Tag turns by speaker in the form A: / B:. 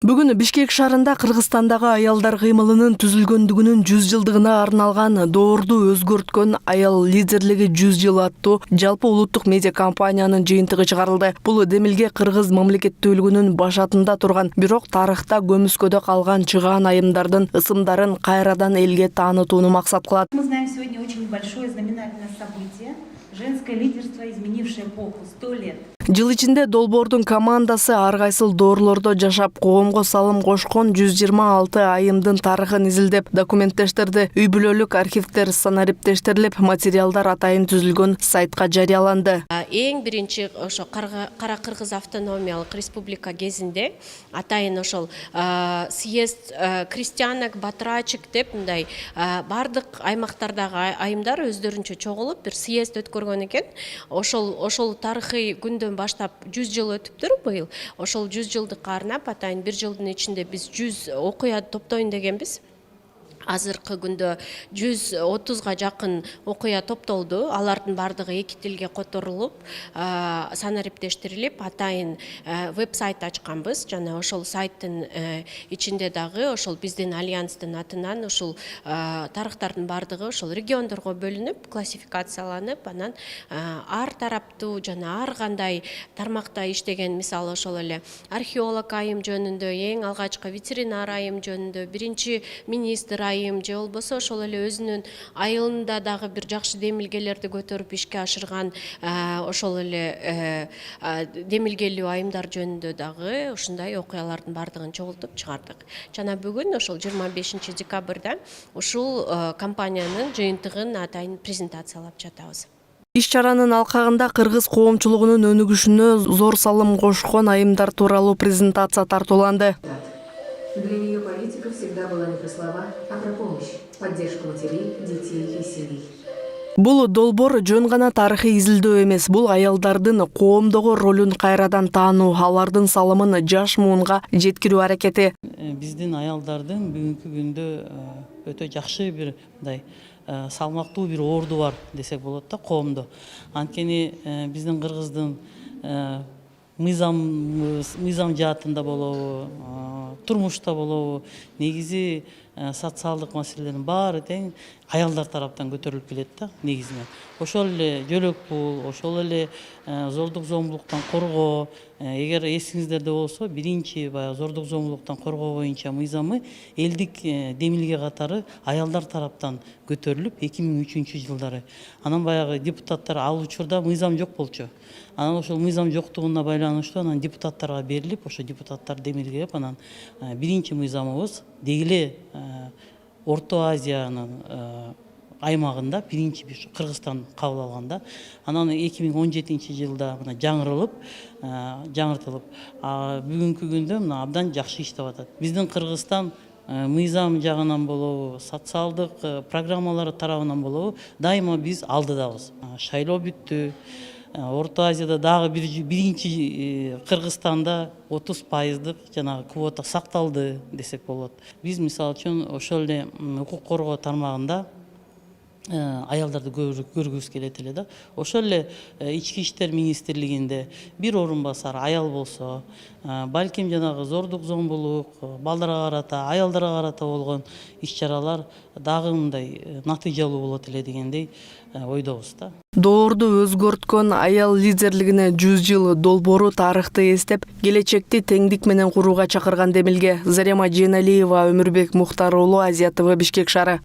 A: Бүгүн Бишкек шаарында Кыргызстандагы аялдар кыймылынын түзүлгөндүгүнүн 100 жылдыгына арналган доорду өзгөрткөн аял лидерлиги 100 жыл аттуу жалпы улуттук медиа компаниянын жыйынтыгы чыгарылды. Бул демилге кыргыз мамлекеттүүлүгүнүн башатында турган, бирок тарыхта көмүскөдө калган чыгаан айымдардын ысымдарын кайрадан элге таанытууну максат кылат.
B: Мы знаем сегодня очень большое знаменательное событие. Женское лидерство, изменившее эпоху, 100 лет.
A: Жыл ичинде долбоордун командасы ар кайсыл доорлордо жашап, коомго салым кошкон 126 айымдын тарыхын изилдеп, документтештирди. Үй бүлөлүк архивдер санариптештирилип, материалдар атайын түзүлгөн сайтка жарыяланды.
C: Эң биринчи ошо Кара Кыргыз автономиялык республика кезинде атайын ошол съезд крестьянок, батрачек деп мындай бардык аймактардагы айымдар өздөрүнчө чогулуп бир съезд өткөргөн экен. Ошол тарыхый күндөн баштап 100 жыл өтүптүр быйыл. Ошол 100 жылдыкка арнап атайын бир жылдын ичинде биз 100 окуя топтойн дегенбиз. Азыркы күндө 130га жакын окуя топтолду. Алардын бардыгы эки тилге которулуп, санариптештирилип, атайын веб-сайт ачканбыз. Жана ошол сайттын ичинде дагы ошол биздин альянстын атынан ошол тарыхтардын бардыгы ошол региондорго бөлүнүп, классификацияланып, анан ар тараптуу жана ар кандай тармакта иштеген, мисалы ошол эле археолог айым жөнүндө, эң алгачкы ветеринар айым жөнүндө, биринчи министр айым же болбосо ошол эле өзүнүн айылында дагы бир жакшы демилгелерди көтөрүп ишке ашырган ошол эле демилгелүү айымдар жөнүндө дагы ушундай окуялардын бардыгын чогултуп чыгардык. Жана бүгүн ошол 25 декабрда ушул компаниянын жыйынтыгын атайын презентациялап жатабыз.
A: Иш-чаранын алкагында кыргыз коомчулугунун өнүгүшүнө зор салым кошкон айымдар тууралуу презентация тартууланды.
D: Для нее политика всегда была не про слова, а про помощь, поддержку матерей, детей и семей.
A: Бул долбоор жөн гана тарыхый изилдөө эмес, бул аялдардын коомдогу ролун кайрадан таануу, алардын салымын жаш муунга жеткирүү аракети.
E: Биздин аялдардын бүгүнкү күндө өтө жакшы бир мындай салмактуу бир орду бар десек болот да коомдо. Анткени биздин кыргыздын мыйзам жаатында болобу, турмушта болобу, негизи социалдык маселелердин баары тең аялдар тараптан көтөрүлүп келет да негизинен. Ошол эле жөлөк пул, ошол эле зордук зомбулуктан коргоо, эгер эсиңиздерде болсо, биринчи баягы зордук зомбулуктан коргоо боюнча мыйзамы элдик демилге катары аялдар тараптан көтөрүлүп 2003 жылдары. Анан баягы депутаттар ал учурда мыйзам жок болчу. Анан ошол мыйзам жоктугуна байланыштуу анан депутаттарга берилип, ошо депутаттар демилгелеп, анан биринчи мыйзамыбыз дегиле Орто Азиянын аймагында биринчи Кыргызстан кабыл алганда, анан 2017 жылда мына жаңыртылып, бүгүнкү күндө мына абдан жакшы иштеп атат. Биздин Кыргызстан мыйзам жагынан болобу, социалдык программалары тарабынан болобу, дайыма биз алдыдабыз. Шайлоо бүттү. Орто Азияда дагы биринчи Кыргызстанда 30% жанагы квота сакталды десек болот. Биз мисалы үчүн ошол эле укук коргоо тармагында аялдарды көргүбүз келет эле да. Ошол эле Ички иштер министрлигинде бир орун басар аял болсо, балким жанагы зордук зомбулук, балдарга карата, аялдарга карата болгон иш-чаралар дагы мындай натыйжалуу болот эле дегендей ойдобуз да.
A: Доорду өзгөрткөн аял лидерлигине 100 жыл долбоору тарыхты эстеп, келечекти теңдик менен курууга чакырган демилге. Зарема Жeenалиева, Өмүрбек Мухтар уулу, Азия ТВ, Бишкек шаары.